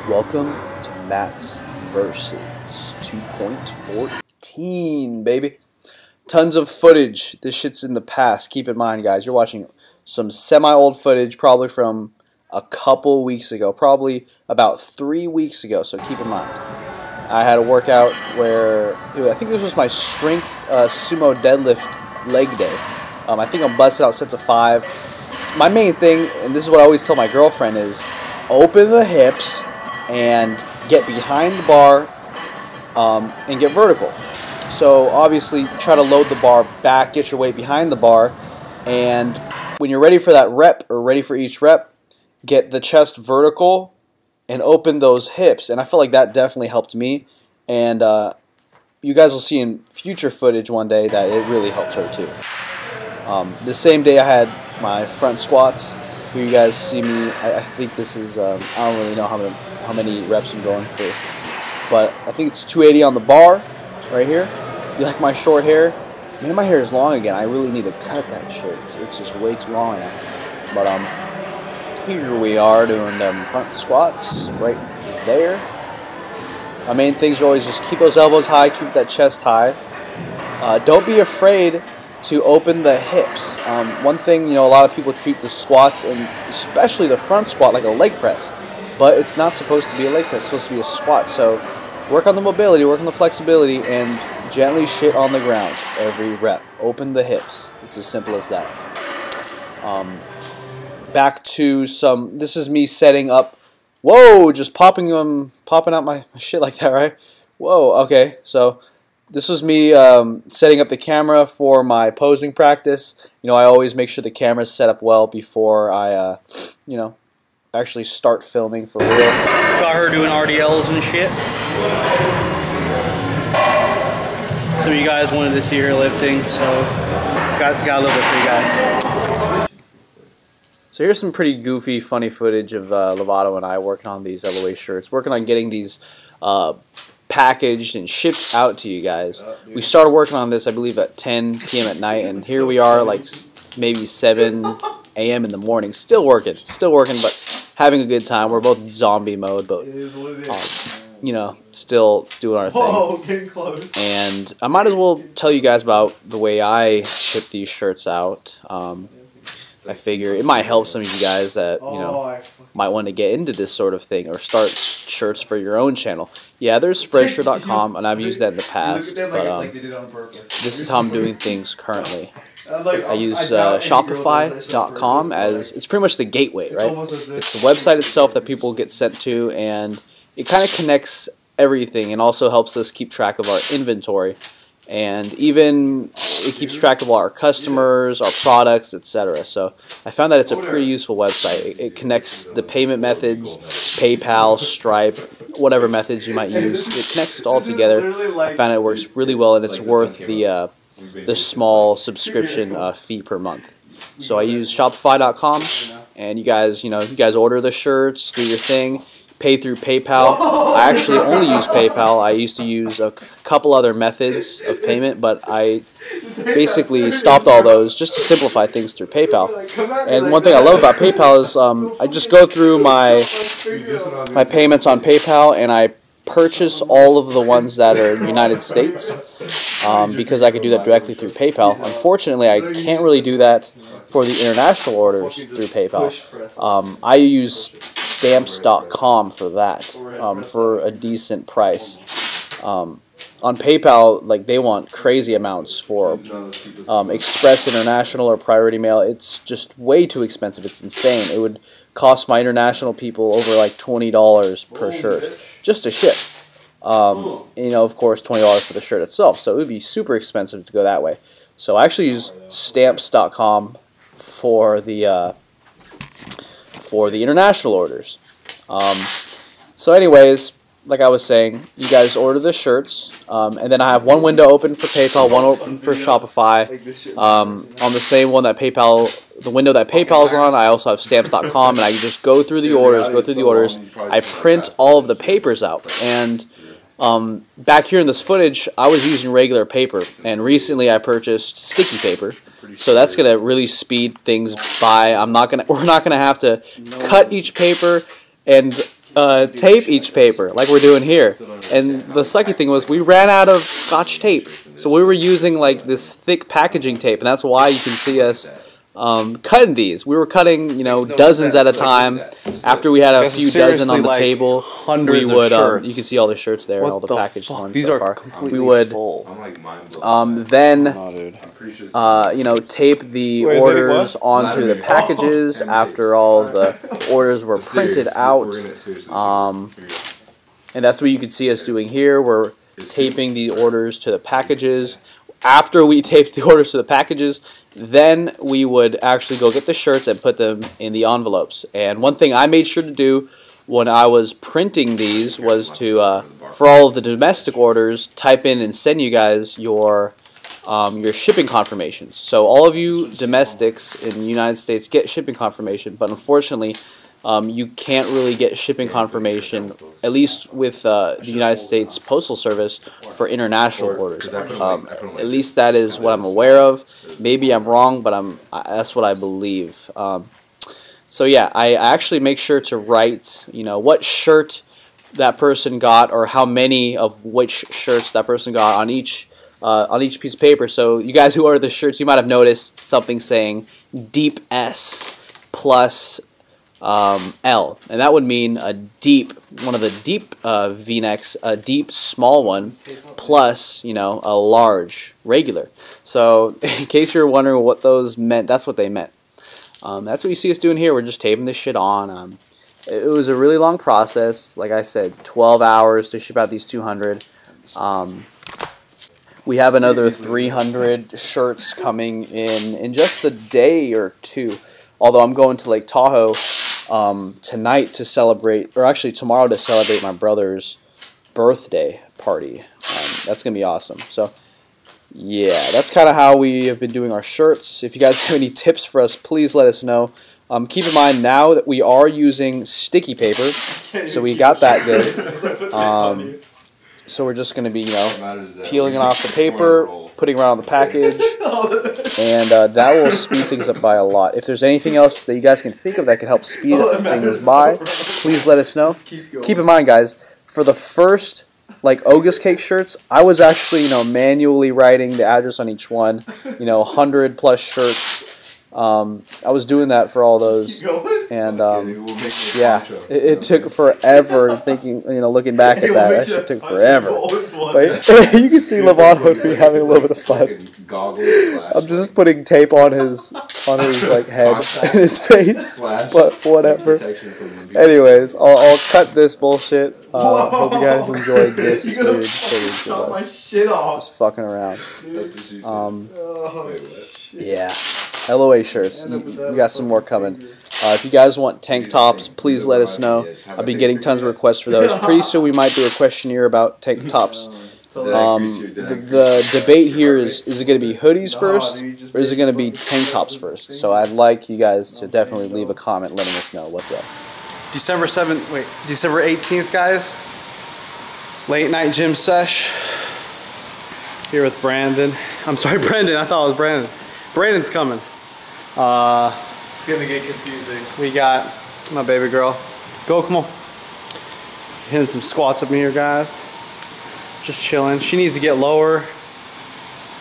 Welcome to Matt's Versus 2.14, baby. Tons of footage. This shit's in the past. Keep in mind, guys, you're watching some semi-old footage, probably from a couple weeks ago, probably about 3 weeks ago, so keep in mind. I had a workout where, I think this was my strength sumo deadlift leg day. I think I'm busted out sets of 5. My main thing, and this is what I always tell my girlfriend, is open the hips and get behind the bar and get vertical. So obviously try to load the bar back, get your weight behind the bar, and when you're ready for that rep or ready for each rep, get the chest vertical and open those hips. And I feel like that definitely helped me, and you guys will see in future footage one day that it really helped her too. The same day I had my front squats. Here you guys see me. I think this is, I don't really know how many reps I'm going for, but I think it's 280 on the bar right here. You like my short hair? Man, my hair is long again. I really need to cut that shit. It's just way too long now. But here we are doing them front squats right there. My main things are always just keep those elbows high, keep that chest high. Don't be afraid to open the hips. One thing, a lot of people treat the squats, and especially the front squat, like a leg press, but it's not supposed to be a leg press. It's supposed to be a squat. So work on the mobility, work on the flexibility, and gently shit on the ground every rep. Open the hips. It's as simple as that. Back to some. This is me setting up. Whoa, just popping out my shit like that, right? Whoa. Okay, so. This was me setting up the camera for my posing practice. I always make sure the camera's set up well before I, actually start filming for real. Got her doing RDLs and shit. Some of you guys wanted to see her lifting, so got a little bit for you guys. So here's some pretty goofy, funny footage of Lovato and I working on these LoA shirts, working on getting these packaged and shipped out to you guys. We started working on this, I believe, at 10 p.m. at night, and here we are, like maybe 7 a.m. in the morning, still working, but having a good time. We're both zombie mode, but still doing our thing. Whoa, getting close. And I might as well tell you guys about the way I ship these shirts out. I figure it might help some of you guys that might want to get into this sort of thing or start shirts for your own channel. Yeah, there's Spreadshirt.com, and I've used that in the past, but this is how I'm doing things currently. I use Shopify.com as it's pretty much the gateway, right? It's the website itself that people get sent to, and it kind of connects everything and also helps us keep track of our inventory. And even it keeps track of all our customers, our products, etc. So I found that it's a pretty useful website. It connects the payment methods, PayPal, Stripe, whatever methods you might use. It connects it all together. I found it works really well, and it's worth the small subscription fee per month. So I use Shopify.com, and you guys order the shirts, do your thing. Pay through PayPal. I actually only use PayPal. I used to use a couple other methods of payment, but I basically stopped all those just to simplify things through PayPal. And one thing I love about PayPal is I just go through my payments on PayPal, and I purchase all of the ones that are United States because I could do that directly through PayPal. Unfortunately, I can't really do that for the international orders through PayPal. I use Stamps.com for that, for a decent price. On PayPal, they want crazy amounts for Express International or Priority Mail. It's just way too expensive. It's insane. It would cost my international people over like $20 per shirt just to ship. Of course, $20 for the shirt itself. So it would be super expensive to go that way. So I actually use Stamps.com for the international orders. So anyways, like I was saying, you guys order the shirts, and then I have one window open for PayPal, one open for Shopify. On the same one that the window that PayPal is on, I also have Stamps.com, and I just go through the orders, I print all of the papers out, and back here in this footage, I was using regular paper, and recently I purchased sticky paper. So that's gonna really speed things by. We're not gonna have to cut each paper and tape each paper like we're doing here. And the sucky thing was we ran out of Scotch tape, so we were using like this thick packaging tape, and that's why you can see us cutting these. We were cutting, you know, dozens at a time. After we had a few dozen on the table, we would, you can see all the shirts there, all the packaged ones these so far. We would then, you know, tape the orders onto the packages after all the orders were printed out. And that's what you can see us doing here. We're taping the orders to the packages. After we taped the orders to the packages, then we would actually go get the shirts and put them in the envelopes. And one thing I made sure to do when I was printing these was to, for all of the domestic orders, type in and send you guys your shipping confirmations. So all of you domestics in the United States get shipping confirmation, but unfortunately, you can't really get shipping confirmation, at least with the United States Postal Service, for international orders. At least that is what I'm aware of. Maybe I'm wrong, but that's what I believe. So yeah, I actually make sure to write, you know, what shirt that person got or how many of which shirts that person got on each piece of paper. So you guys who order the shirts, you might have noticed something saying Deep S plus L, and that would mean a deep, one of the deep V-necks, a deep small one, plus, you know, a large regular. So in case you're wondering what those meant, that's what they meant. That's what you see us doing here. We're just taping this shit on. It was a really long process. Like I said, 12 hours to ship out these 200. We have another 300 shirts coming in just a day or two. Although I'm going to Lake Tahoe tonight to celebrate, or actually tomorrow to celebrate my brother's birthday party. That's going to be awesome. So, yeah, that's kind of how we have been doing our shirts. If you guys have any tips for us, please let us know. Keep in mind now that we are using sticky paper, so we got that good. So we're just going to be, you know, peeling it off the paper, putting it around the package, and that will speed things up by a lot. If there's anything else that you guys can think of that could help speed things by, please let us know. Keep in mind, guys, for the first, like, Ogus cake shirts, I was actually, you know, manually writing the address on each one, you know, 100 plus shirts. I was doing that for all those, and yeah, it took forever. Thinking, you know, looking back at that shit took forever. But you can see Levon hopefully having a little bit of fun. I'm just putting tape on his like head and his face, but whatever. Anyways, I'll cut this bullshit. Hope you guys enjoyed this weird footage of us just fucking around. Yeah. LoA shirts. We got some more coming. If you guys want tank tops, please let us know. I've been getting tons of requests for those. Pretty soon we might do a questionnaire about tank tops. The debate here is it going to be hoodies first, or is it going to be tank tops first? So I'd like you guys to definitely leave a comment letting us know what's up. December 18th, guys. Late night gym sesh. Here with Brandon. I'm sorry, Brendan. I thought it was Brandon. Brandon's coming. It's gonna get confusing. We got my baby girl. Go, come on. Hitting some squats up in here, guys. Just chilling. She needs to get lower.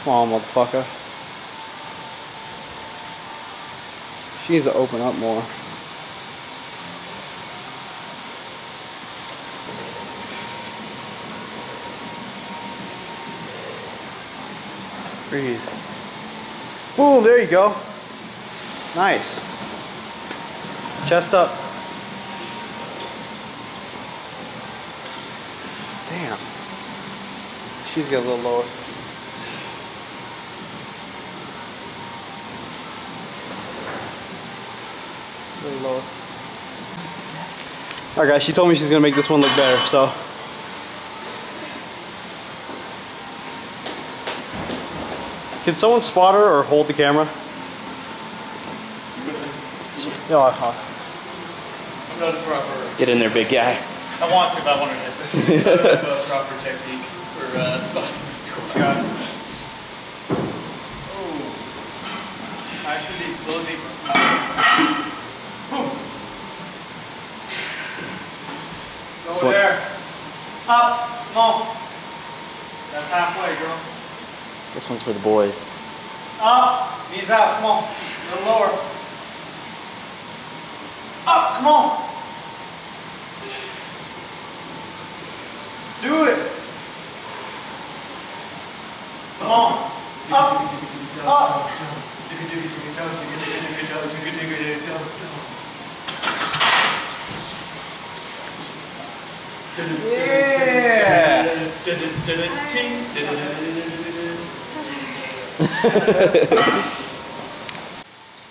Come on, motherfucker. She needs to open up more. Breathe. Boom, there you go. Nice. Chest up. Damn. She's got a little lower. A little lower. Alright guys, she told me she's gonna make this one look better, so. Can someone spot her or hold the camera? No, I'm not a proper. Get in there, big guy. I want to, but I want to hit this. I'm not a proper technique for spotting and squat. Got it. Oh. I should be a little deeper. Over there. Up. Come on. That's halfway, girl. This one's for the boys. Up. Knees out. Come on. A little lower. Up. Come on. Let's do it. Come on. Up. Up. Yeah.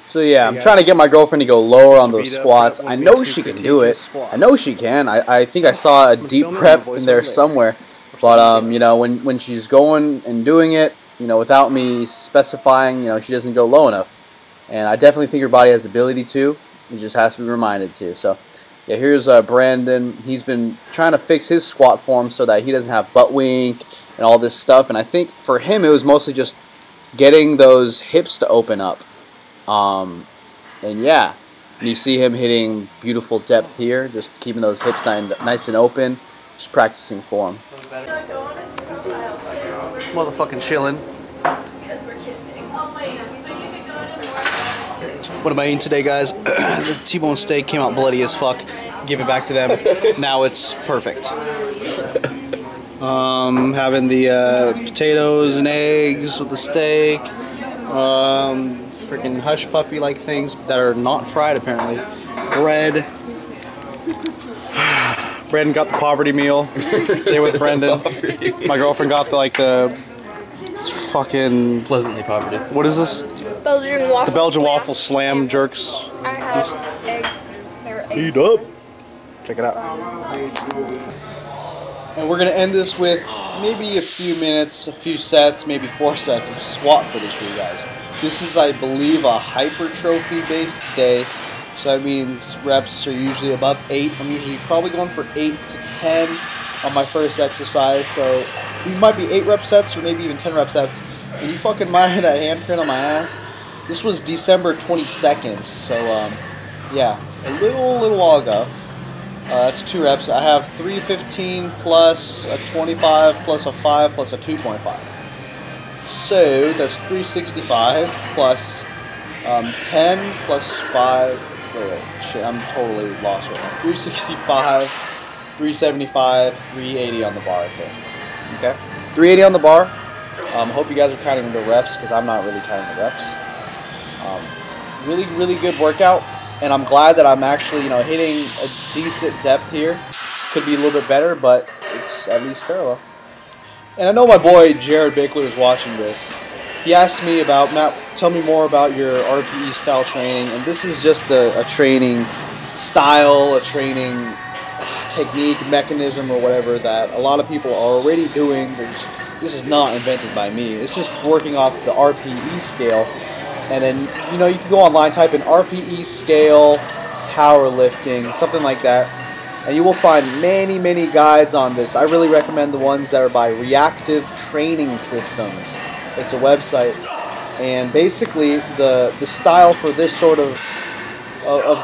So yeah, I'm trying to get my girlfriend to go lower on those squats. I know she can do it. I know she can. I think I saw a deep rep in there somewhere. But you know, when she's going and doing it, you know, without me specifying, you know, she doesn't go low enough. And I definitely think her body has the ability to. It just has to be reminded to. So yeah, here's Brandon. He's been trying to fix his squat form so that he doesn't have butt wink and all this stuff. And I think for him it was mostly just getting those hips to open up. And yeah, and you see him hitting beautiful depth here, just keeping those hips nice and open, just practicing form. Motherfucking chilling. What am I eating today, guys? The T-bone steak came out bloody as fuck. Give it back to them. Now it's perfect. Having the potatoes and eggs with the steak. Freaking hush puppy like things that are not fried apparently. Bread. Brandon got the poverty meal. Stay with Brendan. My girlfriend got the fucking Pleasantly poverty. what is this? Belgian waffle. The Belgian slam. waffle slam jerks. I have eggs. They were eggs. Eat up. Check it out. And we're gonna end this with maybe a few minutes, a few sets, maybe 4 sets of squat footage for you guys. This is, I believe, a hypertrophy based day. So that means reps are usually above 8. I'm usually probably going for 8 to 10 on my first exercise. So these might be 8 rep sets or maybe even 10 rep sets. And you fucking mind that handprint on my ass? This was December 22nd. So yeah, a little while ago. That's 2 reps. I have 315 plus a 25 plus a 5 plus a 2.5. So that's 365 plus 10 plus 5. Wait, shit, I'm totally lost right now. 365, 375, 380 on the bar right there. Okay? 380 on the bar. Hope you guys are counting the reps because I'm not really counting the reps. Really good workout. And I'm glad that I'm actually, you know, hitting a decent depth here. Could be a little bit better, but it's at least parallel. And I know my boy Jared Bickler is watching this. He asked me about, Matt, tell me more about your RPE style training. And this is just a training style, a training technique, mechanism, or whatever that a lot of people are already doing. This is not invented by me. It's just working off the RPE scale. And then, you know, you can go online, type in RPE scale, powerlifting, something like that. And you will find many guides on this. I really recommend the ones that are by Reactive Training Systems. It's a website. And basically, the style for this sort of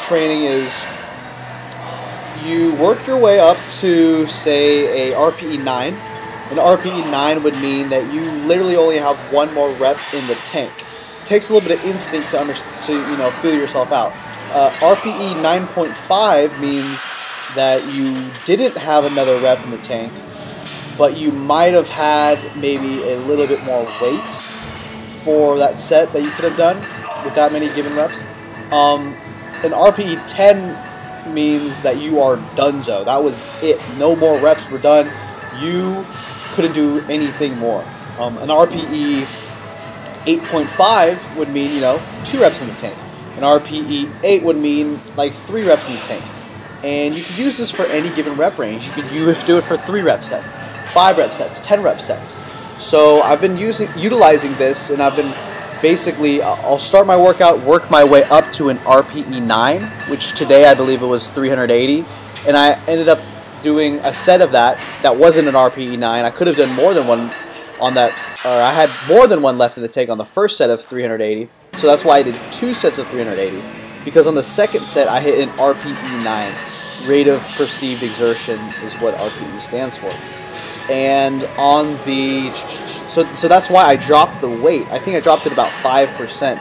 training is you work your way up to, say, a RPE 9. An RPE 9 would mean that you literally only have 1 more rep in the tank. Takes a little bit of instinct to you know, feel yourself out. RPE 9.5 means that you didn't have another rep in the tank, but you might have had maybe a little bit more weight for that set that you could have done with that many given reps. An RPE 10 means that you are donezo. That was it. No more reps were done. You couldn't do anything more. An RPE 8.5 would mean, you know, 2 reps in the tank. An RPE 8 would mean like 3 reps in the tank. And you could use this for any given rep range. You could do it for 3 rep sets, 5 rep sets, 10 rep sets. So I've been utilizing this, and I've been basically, I'll start my workout, work my way up to an RPE 9, which today I believe it was 380. And I ended up doing a set of that wasn't an RPE 9. I could have done more than one on that, or I had more than one left in the tank on the first set of 380, so that's why I did 2 sets of 380, because on the second set I hit an RPE 9. rate of perceived exertion is what RPE stands for. And on the, so that's why I dropped the weight. I think I dropped it about 5%.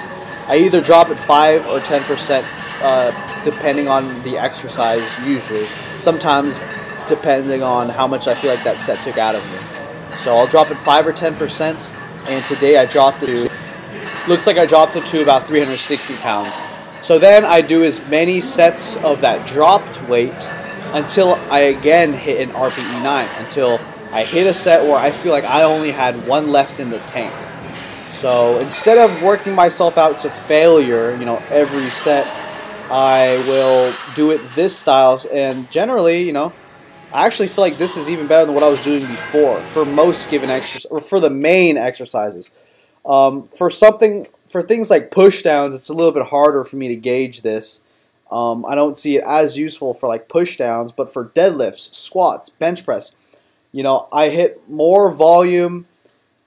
I either drop it 5 or 10%, depending on the exercise usually. Sometimes depending on how much I feel like that set took out of me. So I'll drop it 5 or 10%, and today I dropped it to, looks like I dropped it to about 360 pounds. So then I do as many sets of that dropped weight until I again hit an RPE 9, until I hit a set where I feel like I only had one left in the tank. So instead of working myself out to failure, you know, every set, I will do it this style, and generally, you know, I actually feel like this is even better than what I was doing before for most given exercise, or for the main exercises. For things like push downs, it's a little bit harder for me to gauge this. I don't see it as useful for like push downs, but for deadlifts, squats, bench press, you know, I hit more volume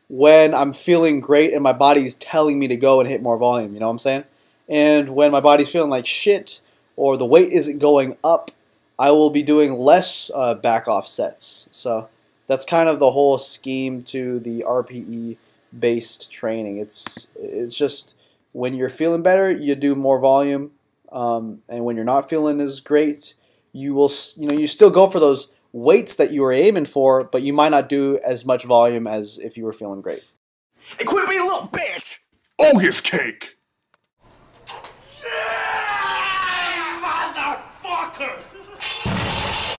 when I'm feeling great and my body's telling me to go and hit more volume, you know what I'm saying? And when my body's feeling like shit or the weight isn't going up, I will be doing less back off sets. So that's kind of the whole scheme to the RPE based training. It's just when you're feeling better, you do more volume, and when you're not feeling as great, you will, you know, you still go for those weights that you were aiming for, but you might not do as much volume as if you were feeling great. Hey, quit being a little bitch! Ogus cake!